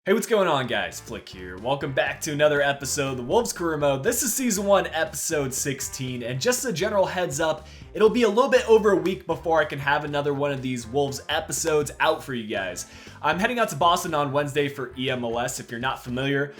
Hey, what's going on, guys? Flick here. Welcome back to another episode of the Wolves Career Mode. This is Season 1, Episode 16, and just a general heads up, it'll be a little bit over a week before I can have another one of these Wolves episodes out for you guys. I'm heading out to Boston on Wednesday for EMLS. If you're not familiar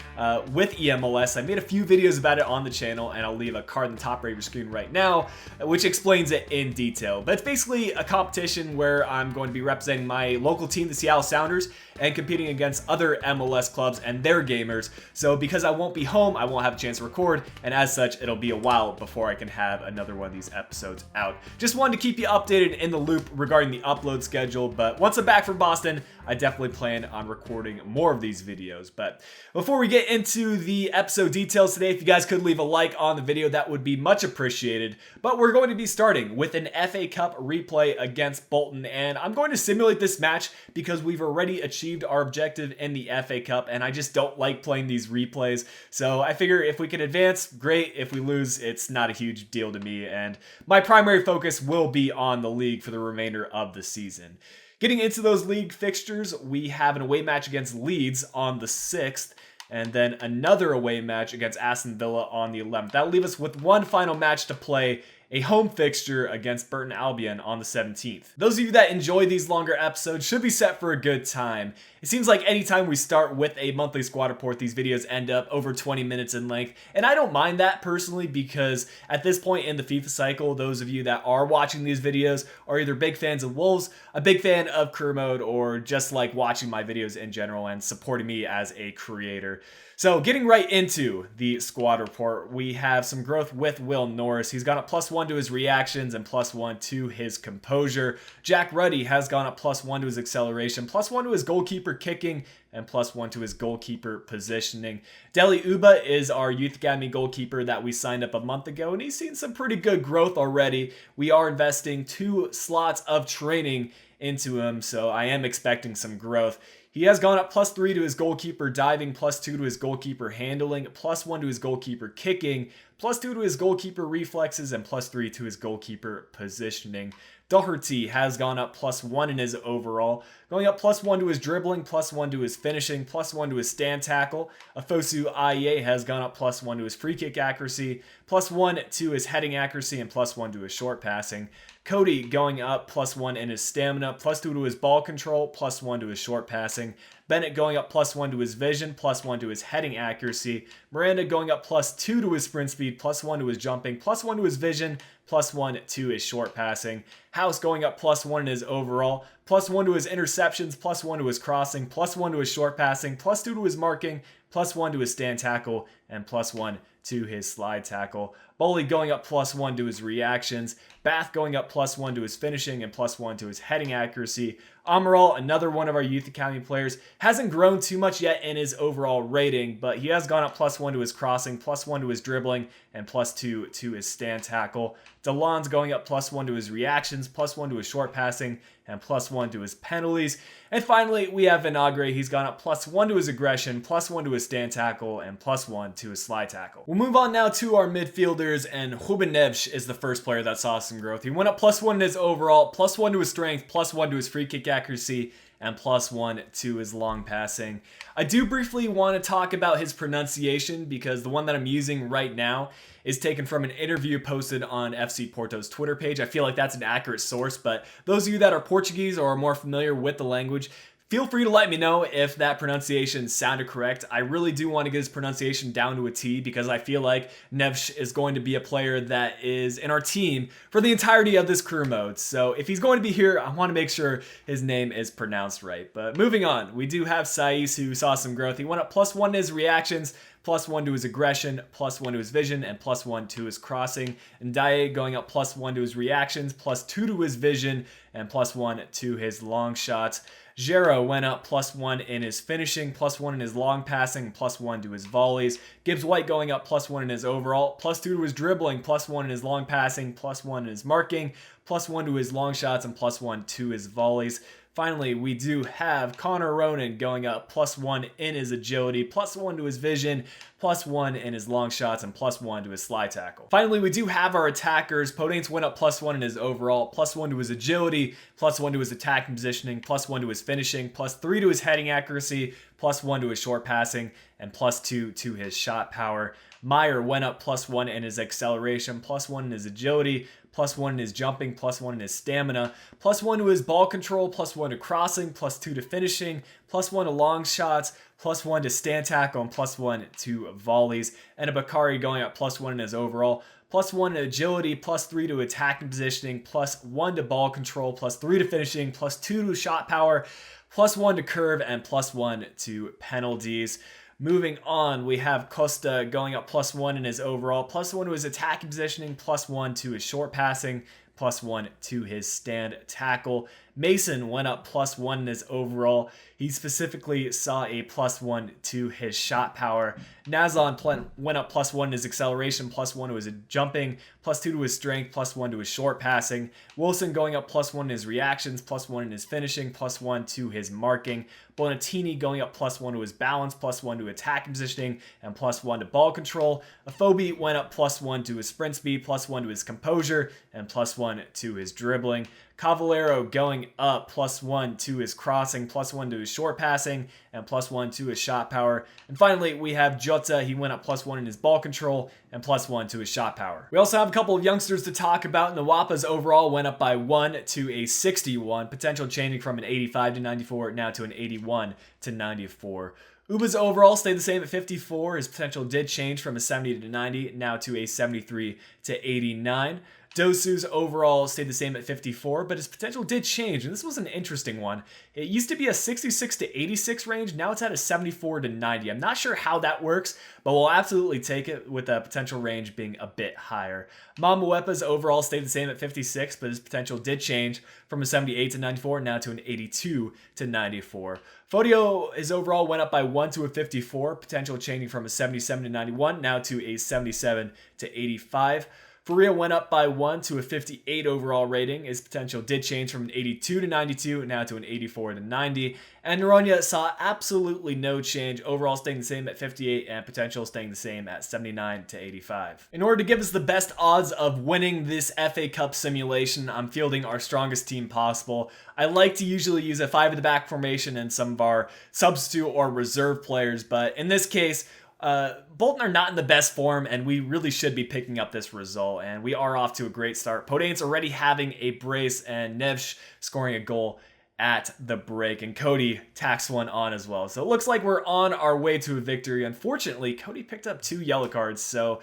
with EMLS, I made a few videos about it on the channel, and I'll leave a card in the top right of your screen right now, which explains it in detail. But it's basically a competition where I'm going to be representing my local team, the Seattle Sounders, and competing against other MLS clubs and their gamers. So because I won't be home, I won't have a chance to record, and as such, it'll be a while before I can have another one of these episodes out. Just wanted to keep you updated in the loop regarding the upload schedule, but once I'm back from Boston, I definitely plan on recording more of these videos. But before we get into the episode details today, if you guys could leave a like on the video, that would be much appreciated. But we're going to be starting with an FA Cup replay against Bolton, and I'm going to simulate this match because we've already achieved our objective in the FA Cup, and I just don't like playing these replays. So I figure if we can advance, great. If we lose, it's not a huge deal to me, and my primary focus will be on the league for the remainder of the season. Getting into those league fixtures, we have an away match against Leeds on the 6th, and then another away match against Aston Villa on the 11th. That'll leave us with one final match to play, a home fixture against Burton Albion on the 17th. Those of you that enjoy these longer episodes should be set for a good time. It seems like anytime we start with a monthly squad report, these videos end up over 20 minutes in length, and I don't mind that personally because at this point in the FIFA cycle, those of you that are watching these videos are either big fans of Wolves, a big fan of Career Mode, or just like watching my videos in general and supporting me as a creator. So getting right into the squad report, we have some growth with Will Norris. He's gone up +1 to his reactions and +1 to his composure. Jack Ruddy has gone up +1 to his acceleration, +1 to his goalkeeper kicking, and +1 to his goalkeeper positioning. Deli Uba is our Youth Academy goalkeeper that we signed up a month ago, and he's seen some pretty good growth already. We are investing 2 slots of training into him, so I am expecting some growth. He has gone up +3 to his goalkeeper diving, +2 to his goalkeeper handling, +1 to his goalkeeper kicking, +2 to his goalkeeper reflexes, and +3 to his goalkeeper positioning. Doherty has gone up +1 in his overall, going up +1 to his dribbling, +1 to his finishing, +1 to his stand tackle. Afosu Aye has gone up +1 to his free kick accuracy, +1 to his heading accuracy, and +1 to his short passing. Cody going up +1 in his stamina, +2 to his ball control, +1 to his short passing. Bennett going up +1 to his vision, +1 to his heading accuracy. Miranda going up +2 to his sprint speed, +1 to his jumping, +1 to his vision, +1 to his short passing. House going up +1 in his overall, +1 to his interceptions, +1 to his crossing, +1 to his short passing, +2 to his marking, +1 to his stand tackle, and +1 to his slide tackle. Bowley going up +1 to his reactions. Bath going up +1 to his finishing and +1 to his heading accuracy. Amaral, another one of our Youth Academy players, hasn't grown too much yet in his overall rating, but he has gone up +1 to his crossing, +1 to his dribbling, and +2 to his stand tackle. DeLon's going up +1 to his reactions, +1 to his short passing, and +1 to his penalties. And finally, we have Vinagre. He's gone up +1 to his aggression, +1 to his stand tackle, and +1 to his slide tackle. We'll move on now to our midfielders, and Ruben Neves is the first player that saw some growth. He went up +1 in his overall, +1 to his strength, +1 to his free kick accuracy, and +1 to his long passing. I do briefly want to talk about his pronunciation because the one that I'm using right now is taken from an interview posted on FC Porto's Twitter page. I feel like that's an accurate source, but those of you that are Portuguese or are more familiar with the language, feel free to let me know if that pronunciation sounded correct. I really do want to get his pronunciation down to a T because I feel like Neves is going to be a player that is in our team for the entirety of this career mode. So if he's going to be here, I want to make sure his name is pronounced right. But moving on, we do have Saiz who saw some growth. He went up +1 to his reactions, +1 to his aggression, +1 to his vision, and +1 to his crossing. And Ndaye going up +1 to his reactions, +2 to his vision, and +1 to his long shots. Gero went up +1 in his finishing, +1 in his long passing, +1 to his volleys. Gibbs White going up +1 in his overall, +2 to his dribbling, +1 in his long passing, +1 in his marking, +1 to his long shots, and +1 to his volleys. Finally, we do have Connor Ronan going up +1 in his agility, +1 to his vision, +1 in his long shots, and +1 to his slide tackle. Finally, we do have our attackers. Podain's went up +1 in his overall, +1 to his agility, +1 to his attacking positioning, +1 to his finishing, +3 to his heading accuracy, +1 to his short passing, and +2 to his shot power. Meyer went up +1 in his acceleration, +1 in his agility, +1 in his jumping, +1 in his stamina, +1 to his ball control, +1 to crossing, +2 to finishing, +1 to long shots, +1 to stand tackle, and +1 to volleys. And a Bakari going up +1 in his overall, +1 to agility, +3 to attacking positioning, +1 to ball control, +3 to finishing, +2 to shot power, +1 to curve, and +1 to penalties. Moving on, we have Costa going up +1 in his overall, +1 to his attacking positioning, +1 to his short passing, +1 to his stand tackle. Mason went up +1 in his overall. He specifically saw a +1 to his shot power. Nazon went up +1 in his acceleration, +1 to his jumping, +2 to his strength, +1 to his short passing. Wilson going up +1 in his reactions, +1 in his finishing, +1 to his marking. Bonatini going up +1 to his balance, +1 to attacking positioning, and +1 to ball control. Afobe went up +1 to his sprint speed, +1 to his composure, and +1 to his dribbling. Cavallero going up +1 to his crossing, +1 to his short passing, and +1 to his shot power. And finally, we have Jota. He went up +1 in his ball control and +1 to his shot power. We also have a couple of youngsters to talk about. Nawapa's overall went up by 1 to a 61, potential changing from an 85 to 94, now to an 81 to 94. Uba's overall stayed the same at 54. His potential did change from a 70 to 90, now to a 73 to 89. Dosu's overall stayed the same at 54, but his potential did change, and this was an interesting one. It used to be a 66 to 86 range, now it's at a 74 to 90. I'm not sure how that works, but we'll absolutely take it with the potential range being a bit higher. Mamuepa's overall stayed the same at 56, but his potential did change from a 78 to 94, now to an 82 to 94. Fodio, his overall went up by 1 to a 54, potential changing from a 77 to 91, now to a 77 to 85. Faria went up by 1 to a 58 overall rating. His potential did change from an 82 to 92, now to an 84 to 90. And Noronha saw absolutely no change, overall staying the same at 58 and potential staying the same at 79 to 85. In order to give us the best odds of winning this FA Cup simulation, I'm fielding our strongest team possible. I like to usually use a 5 at the back formation and some of our substitute or reserve players, but in this case, Bolton are not in the best form, and we really should be picking up this result, and we are off to a great start. Podain's already having a brace, and Nevsh scoring a goal at the break, and Cody tacks one on as well. So it looks like we're on our way to a victory. Unfortunately, Cody picked up 2 yellow cards, so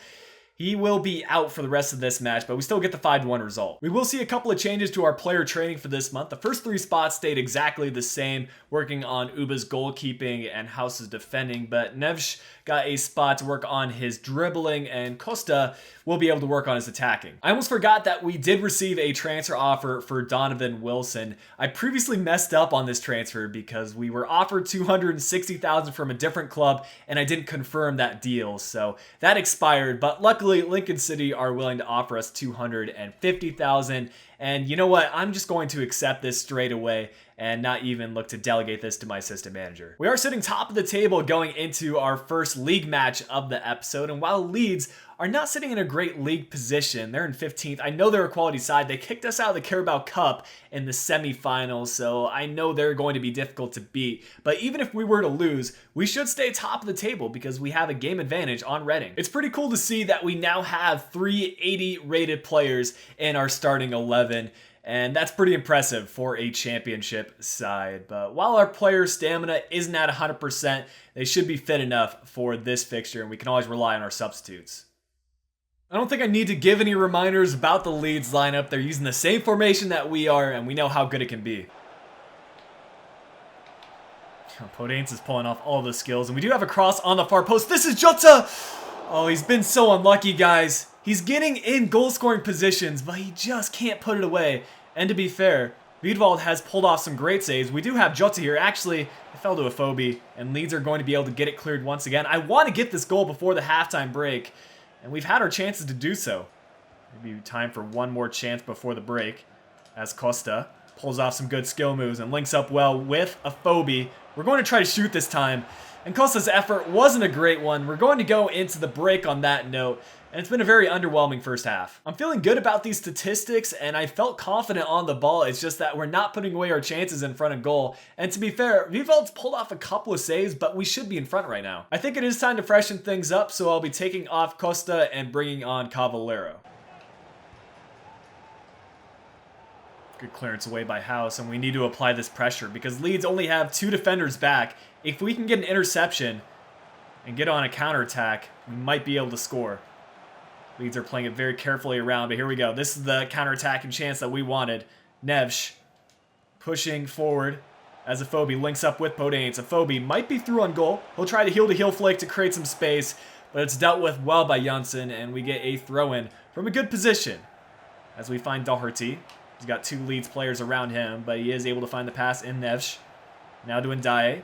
he will be out for the rest of this match, but we still get the 5-1 result. We will see a couple of changes to our player training for this month. The first 3 spots stayed exactly the same, working on Uba's goalkeeping and House's defending, but Nevsh got a spot to work on his dribbling, and Costa will be able to work on his attacking. I almost forgot that we did receive a transfer offer for Donovan Wilson. I previously messed up on this transfer because we were offered $260,000 from a different club, and I didn't confirm that deal, so that expired, but luckily Lincoln City are willing to offer us $250,000, and you know what? I'm just going to accept this straight away and not even look to delegate this to my assistant manager. We are sitting top of the table going into our first league match of the episode, and while Leeds are not sitting in a great league position, they're in 15th. I know they're a quality side. They kicked us out of the Carabao Cup in the semifinals, so I know they're going to be difficult to beat. But even if we were to lose, we should stay top of the table because we have a game advantage on Reading. It's pretty cool to see that we now have 380 rated players in our starting 11. And that's pretty impressive for a championship side. But while our player stamina isn't at 100%, they should be fit enough for this fixture, and we can always rely on our substitutes. I don't think I need to give any reminders about the Leeds lineup. They're using the same formation that we are, and we know how good it can be. Podain's is pulling off all the skills, and we do have a cross on the far post. This is Jota! Oh, he's been so unlucky, guys. He's getting in goal-scoring positions, but he just can't put it away. And to be fair, Wiedwald has pulled off some great saves. We do have Jota here. Actually, it fell to a phobie, and Leeds are going to be able to get it cleared once again. I want to get this goal before the halftime break, and we've had our chances to do so. Maybe time for one more chance before the break, as Costa Pulls off some good skill moves and links up well with a Phobie. We're going to try to shoot this time. And Costa's effort wasn't a great one. We're going to go into the break on that note. And it's been a very underwhelming first half. I'm feeling good about these statistics, and I felt confident on the ball. It's just that we're not putting away our chances in front of goal. And to be fair, Vival's pulled off a couple of saves, but we should be in front right now. I think it is time to freshen things up, so I'll be taking off Costa and bringing on Cavallero. Good clearance away by House, and we need to apply this pressure because Leeds only have 2 defenders back. If we can get an interception and get on a counterattack, we might be able to score. Leeds are playing it very carefully around, but here we go. This is the counterattacking chance that we wanted. Nevsh pushing forward as a Phobie links up with Podaints. A Phobie might be through on goal. He'll try to heel-to-heel flick to create some space, but it's dealt with well by Janssen, and we get a throw-in from a good position as we find Doherty. He's got 2 Leeds players around him, but he is able to find the pass in Nevsh. Now to Ndiaye.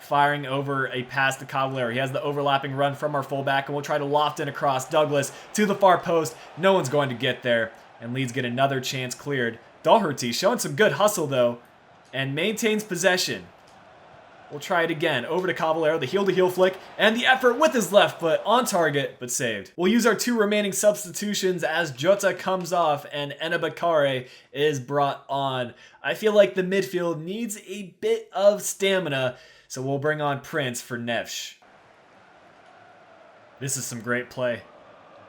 Firing over a pass to Cavallero. He has the overlapping run from our fullback, and we'll try to loft in across. Douglas to the far post. No one's going to get there, and Leeds get another chance cleared. Doherty showing some good hustle, though, and maintains possession. We'll try it again. Over to Cavallero, the heel-to-heel flick, and the effort with his left foot on target, but saved. We'll use our 2 remaining substitutions as Jota comes off and Enabakare is brought on. I feel like the midfield needs a bit of stamina, so we'll bring on Prince for Nevsh. This is some great play.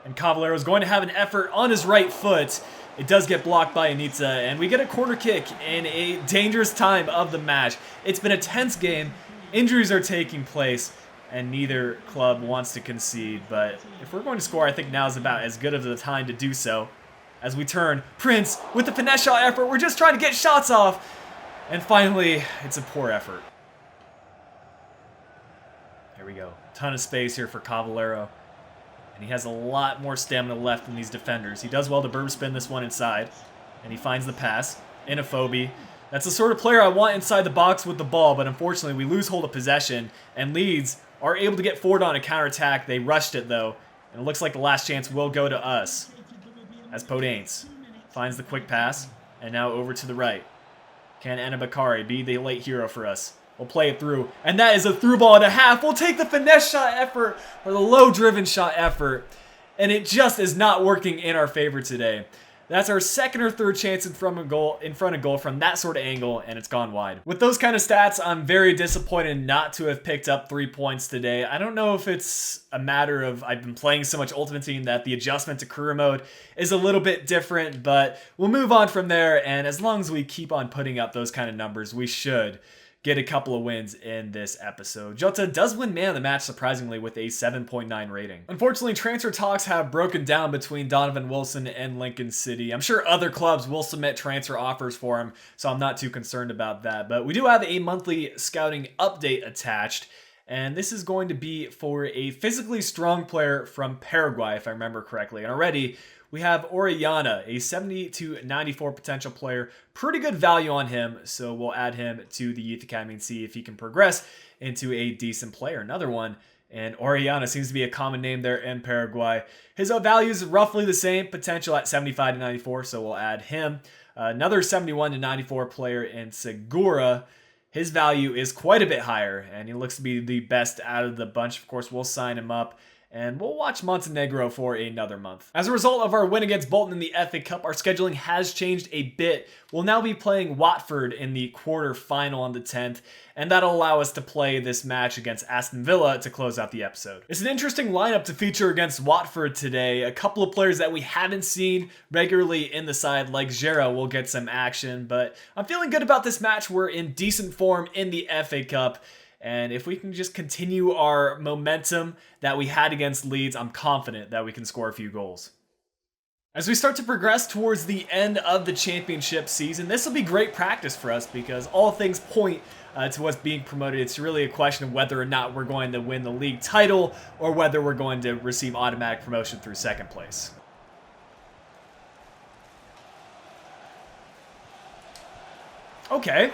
And Cavallero is going to have an effort on his right foot. It does get blocked by Anita, and we get a corner kick in a dangerous time of the match. It's been a tense game. Injuries are taking place, and neither club wants to concede. But if we're going to score, I think now is about as good of the time to do so. As we turn, Prince with the finesse shot effort. We're just trying to get shots off. And finally, it's a poor effort. Here we go. Ton of space here for Cavallero. And he has a lot more stamina left than these defenders. He does well to burb spin this one inside. And he finds the pass in a Phobie. That's the sort of player I want inside the box with the ball, but unfortunately we lose hold of possession. And Leeds are able to get forward on a counterattack. They rushed it though. And it looks like the last chance will go to us. As Podaints finds the quick pass. And now over to the right. Can Enabakare be the late hero for us? We'll play it through, and that is a through ball and a half. We'll take the finesse shot effort, or the low-driven shot effort, and it just is not working in our favor today. That's our second or third chance in front of goal from that sort of angle, and it's gone wide. With those kind of stats, I'm very disappointed not to have picked up 3 points today. I don't know if it's a matter of I've been playing so much Ultimate Team that the adjustment to career mode is a little bit different, but we'll move on from there, and as long as we keep on putting up those kind of numbers, we should get a couple of wins in this episode. Jota does win man of the match, surprisingly, with a 7.9 rating. Unfortunately, transfer talks have broken down between Donovan Wilson and Lincoln City. I'm sure other clubs will submit transfer offers for him, so I'm not too concerned about that. But we do have a monthly scouting update attached, and this is going to be for a physically strong player from Paraguay, if I remember correctly. And already, we have Orellana, a 70 to 94 potential player. Pretty good value on him, so we'll add him to the Youth Academy and see if he can progress into a decent player. Another one, and Orellana seems to be a common name there in Paraguay. His value is roughly the same, potential at 75 to 94, so we'll add him. Another 71 to 94 player in Segura. His value is quite a bit higher, and he looks to be the best out of the bunch. Of course, we'll sign him up. And we'll watch Montenegro for another month. As a result of our win against Bolton in the FA Cup, our scheduling has changed a bit. We'll now be playing Watford in the quarter-final on the 10th, and that'll allow us to play this match against Aston Villa to close out the episode. It's an interesting lineup to feature against Watford today. A couple of players that we haven't seen regularly in the side, like Gera, will get some action, but I'm feeling good about this match. We're in decent form in the FA Cup. And if we can just continue our momentum that we had against Leeds, I'm confident that we can score a few goals. As we start to progress towards the end of the championship season, this will be great practice for us because all things point to us being promoted. It's really a question of whether or not we're going to win the league title or whether we're going to receive automatic promotion through second place. Okay.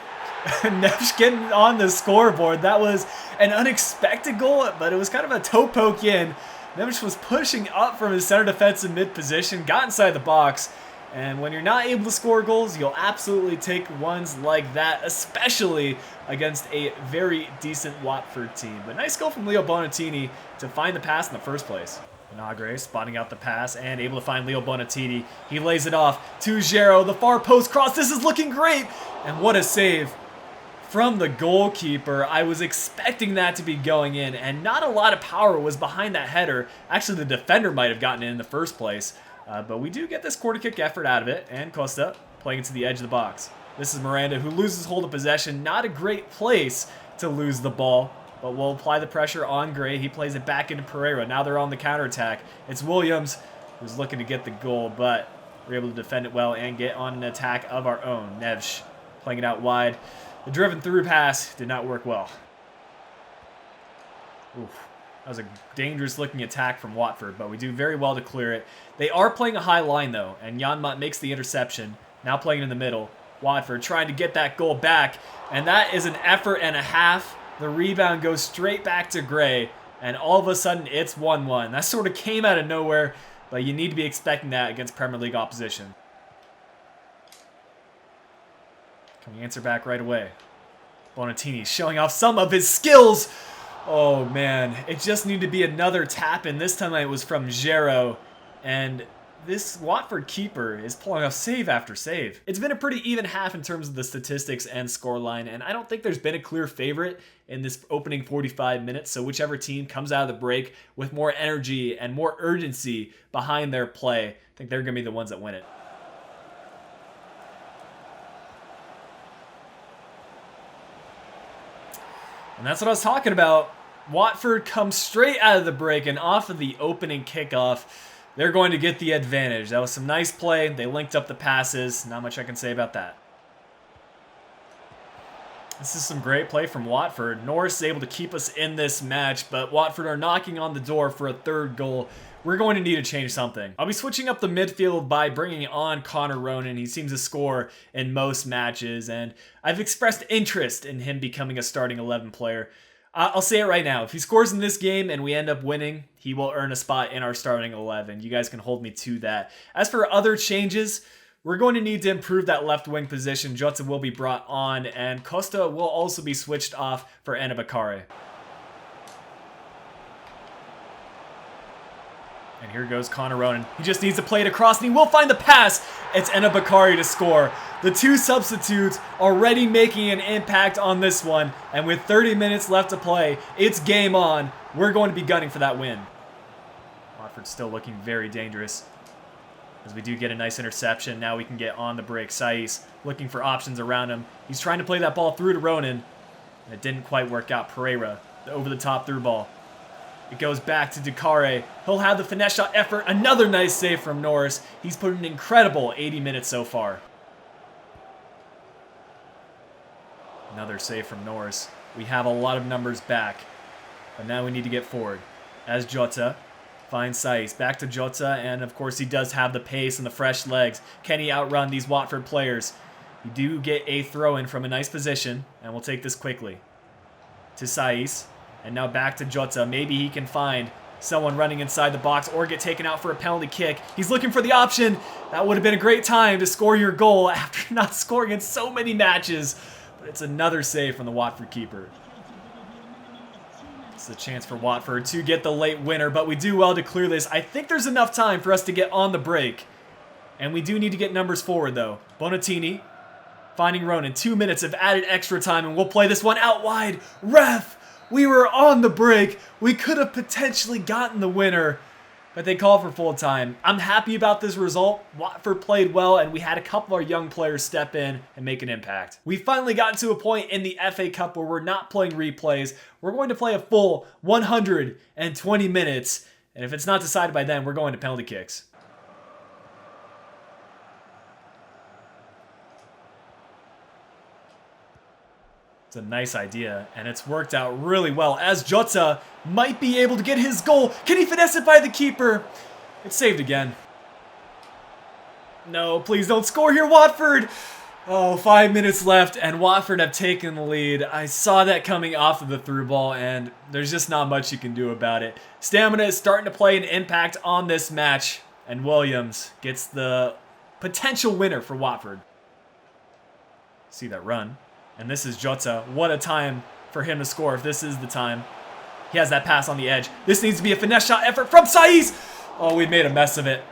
Nevsh getting on the scoreboard. That was an unexpected goal, but it was kind of a toe poke in. Nevsh was pushing up from his center defensive mid position, got inside the box, And when you're not able to score goals, you'll absolutely take ones like that, especially against a very decent Watford team. But nice goal from Leo Bonatini to find the pass in the first place. Nagre spotting out the pass and able to find Leo Bonatini. He lays it off to Gero, the far post cross. This is looking great. And what a save from the goalkeeper. I was expecting that to be going in, and not a lot of power was behind that header. Actually, the defender might have gotten it in the first place. But we do get this corner kick effort out of it, and Costa playing it to the edge of the box. This is Miranda, who loses hold of possession. Not a great place to lose the ball, but we'll apply the pressure on Gray. He plays it back into Pereira. Now they're on the counterattack. It's Williams who's looking to get the goal, but we're able to defend it well and get on an attack of our own. Neves playing it out wide. The driven through pass did not work well. Oof. That was a dangerous looking attack from Watford, but we do very well to clear it. They are playing a high line though, and Janmaat makes the interception. Now playing in the middle. Watford trying to get that goal back, and that is an effort and a half. The rebound goes straight back to Gray, and all of a sudden it's 1-1. That sort of came out of nowhere, but you need to be expecting that against Premier League opposition. Can we answer back right away? Bonatini showing off some of his skills. Oh man, it just needed to be another tap, and this time it was from Gero, and this Watford keeper is pulling off save after save. It's been a pretty even half in terms of the statistics and scoreline, and I don't think there's been a clear favorite in this opening 45 minutes, so whichever team comes out of the break with more energy and more urgency behind their play, I think they're going to be the ones that win it. And that's what I was talking about. Watford comes straight out of the break, and off of the opening kickoff, they're going to get the advantage. That was some nice play. They linked up the passes. Not much I can say about that. This is some great play from Watford. Norris is able to keep us in this match, but Watford are knocking on the door for a third goal. We're going to need to change something. I'll be switching up the midfield by bringing on Connor Ronan. He seems to score in most matches, and I've expressed interest in him becoming a starting 11 player. I'll say it right now. If he scores in this game and we end up winning, he will earn a spot in our starting 11. You guys can hold me to that. As for other changes, we're going to need to improve that left wing position. Jota will be brought on, and Costa will also be switched off for Enabakare. And here goes Connor Ronan. He just needs to play it across, and he will find the pass. It's Enabakare to score. The two substitutes already making an impact on this one, and with 30 minutes left to play, it's game on. We're going to be gunning for that win. Watford still looking very dangerous, as we do get a nice interception. Now we can get on the break. Saiz looking for options around him. He's trying to play that ball through to Ronan, and it didn't quite work out. Pereira, the over-the-top through ball. It goes back to Dukare. He'll have the finesse shot effort. Another nice save from Norris. He's put an incredible 80 minutes so far. Another save from Norris. We have a lot of numbers back, but now we need to get forward. As Jota finds Saiz. Back to Jota, and of course he does have the pace and the fresh legs. Can he outrun these Watford players? You do get a throw-in from a nice position, and we'll take this quickly. To Saiz. And now back to Jota. Maybe he can find someone running inside the box or get taken out for a penalty kick. He's looking for the option. That would have been a great time to score your goal after not scoring in so many matches. But it's another save from the Watford keeper. It's a chance for Watford to get the late winner, but we do well to clear this. I think there's enough time for us to get on the break. And we do need to get numbers forward, though. Bonatini finding Ronan. 2 minutes of added extra time, and we'll play this one out wide. Ref! We were on the break. We could have potentially gotten the winner, but they called for full time. I'm happy about this result. Watford played well, and we had a couple of our young players step in and make an impact. We finally gotten to a point in the FA Cup where we're not playing replays. We're going to play a full 120 minutes, and if it's not decided by then, we're going to penalty kicks. It's a nice idea, and it's worked out really well, as Jota might be able to get his goal. Can he finesse it by the keeper? It's saved again. No, please don't score here, Watford! Oh, 5 minutes left, and Watford have taken the lead. I saw that coming off of the through ball, and there's just not much you can do about it. Stamina is starting to play an impact on this match, and Williams gets the potential winner for Watford. See that run. And this is Jota. What a time for him to score if this is the time. He has that pass on the edge. This needs to be a finesse shot effort from Saiz. Oh, we've made a mess of it.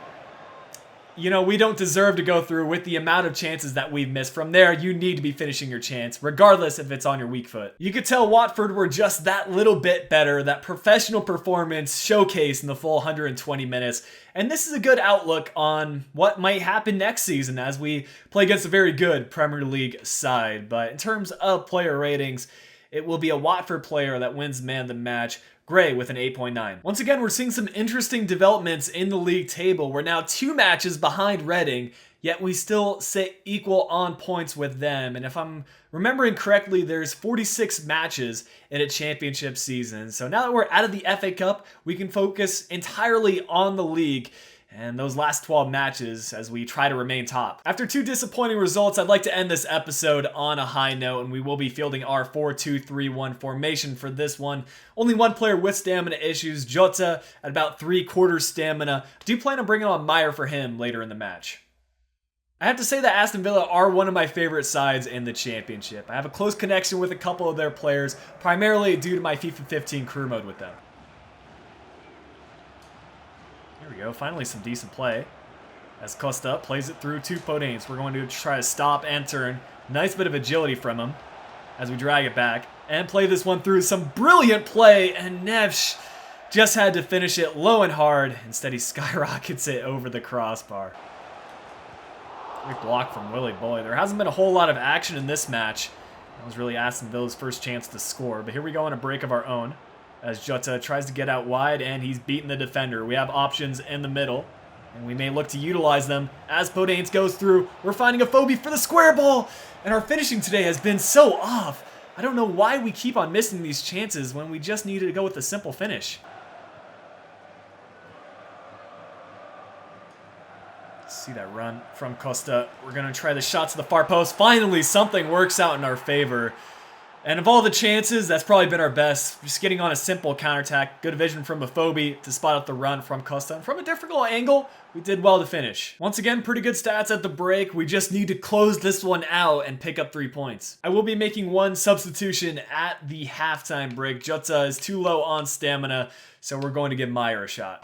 You know, we don't deserve to go through with the amount of chances that we've missed. From there, you need to be finishing your chance, regardless if it's on your weak foot. You could tell Watford were just that little bit better, that professional performance showcased in the full 120 minutes. And this is a good outlook on what might happen next season as we play against a very good Premier League side. But in terms of player ratings, it will be a Watford player that wins man of the match. Gray with an 8.9. Once again, we're seeing some interesting developments in the league table. We're now 2 matches behind Reading, yet we still sit equal on points with them. And if I'm remembering correctly, there's 46 matches in a championship season. So now that we're out of the FA Cup, we can focus entirely on the league and those last 12 matches as we try to remain top. After 2 disappointing results, I'd like to end this episode on a high note, and we will be fielding our 4-2-3-1 formation for this one. Only 1 player with stamina issues, Jota at about 3/4 stamina. I do plan on bringing on Meyer for him later in the match. I have to say that Aston Villa are one of my favorite sides in the championship. I have a close connection with a couple of their players, primarily due to my FIFA 15 career mode with them. Here we go, finally some decent play. As Costa plays it through to Podence. We're going to try to stop and turn. Nice bit of agility from him as we drag it back. And play this one through. Some brilliant play, and Nevsh just had to finish it low and hard. Instead he skyrockets it over the crossbar. Great block from Willy Boy. There hasn't been a whole lot of action in this match. That was really Aston Villa's first chance to score. But here we go on a break of our own, as Jota tries to get out wide, and he's beaten the defender. We have options in the middle, and we may look to utilize them as Podence goes through. We're finding a Phobie for the square ball, and our finishing today has been so off. I don't know why we keep on missing these chances when we just needed to go with a simple finish. See that run from Costa. We're going to try the shot to the far post. Finally, something works out in our favor. And of all the chances, that's probably been our best. Just getting on a simple counterattack. Good vision from a Phobie to spot out the run from Costa. And from a difficult angle, we did well to finish. Once again, pretty good stats at the break. We just need to close this one out and pick up 3 points. I will be making 1 substitution at the halftime break. Jota is too low on stamina, so we're going to give Meyer a shot.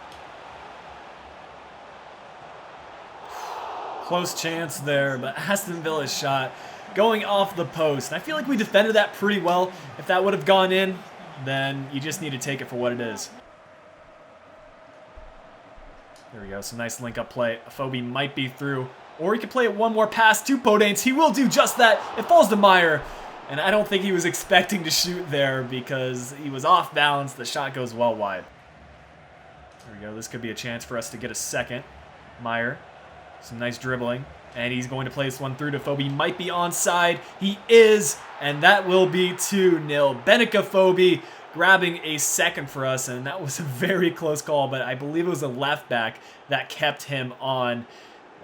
Close chance there, but Aston Villa's shot going off the post. And I feel like we defended that pretty well. If that would have gone in, then you just need to take it for what it is. There we go, some nice link-up play. A Phobie might be through, or he could play it one more pass to Podence. He will do just that. It falls to Meyer, and I don't think he was expecting to shoot there because he was off balance. The shot goes well wide. There we go, this could be a chance for us to get a second. Meyer, some nice dribbling. And he's going to play this one through to Phobie. Might be onside. He is. And that will be 2-0. Benica Phobie grabbing a second for us. And that was a very close call. But I believe it was a left back that kept him on.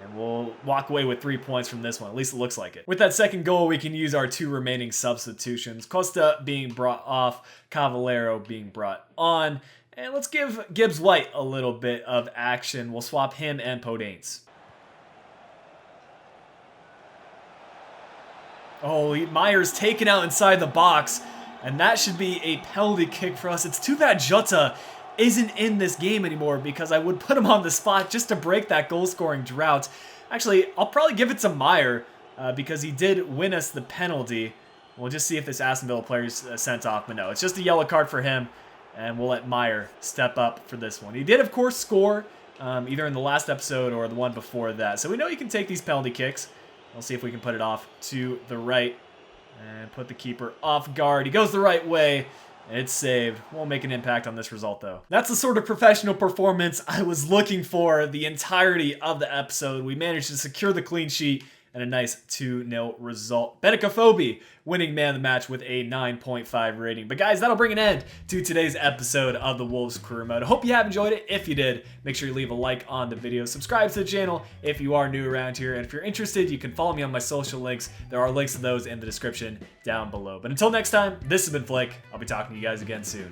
And we'll walk away with 3 points from this one. At least it looks like it. With that second goal, we can use our 2 remaining substitutions. Costa being brought off. Cavallero being brought on. And let's give Gibbs White a little bit of action. We'll swap him and Podence. Oh, Meyer's taken out inside the box, and that should be a penalty kick for us. It's too bad Jota isn't in this game anymore because I would put him on the spot just to break that goal-scoring drought. Actually, I'll probably give it to Meyer because he did win us the penalty. We'll just see if this Aston Villa player is sent off, but no, it's just a yellow card for him, and we'll let Meyer step up for this one. He did, of course, score either in the last episode or the one before that, so we know he can take these penalty kicks. We'll see if we can put it off to the right and put the keeper off guard. He goes the right way. It's saved. Won't make an impact on this result, though. That's the sort of professional performance I was looking for the entirety of the episode. We managed to secure the clean sheet and a nice 2-0 result. Benica Phobie winning man of the match with a 9.5 rating. But guys, that'll bring an end to today's episode of the Wolves Career Mode. I hope you have enjoyed it. If you did, make sure you leave a like on the video. Subscribe to the channel if you are new around here. And if you're interested, you can follow me on my social links. There are links to those in the description down below. But until next time, this has been Flick. I'll be talking to you guys again soon.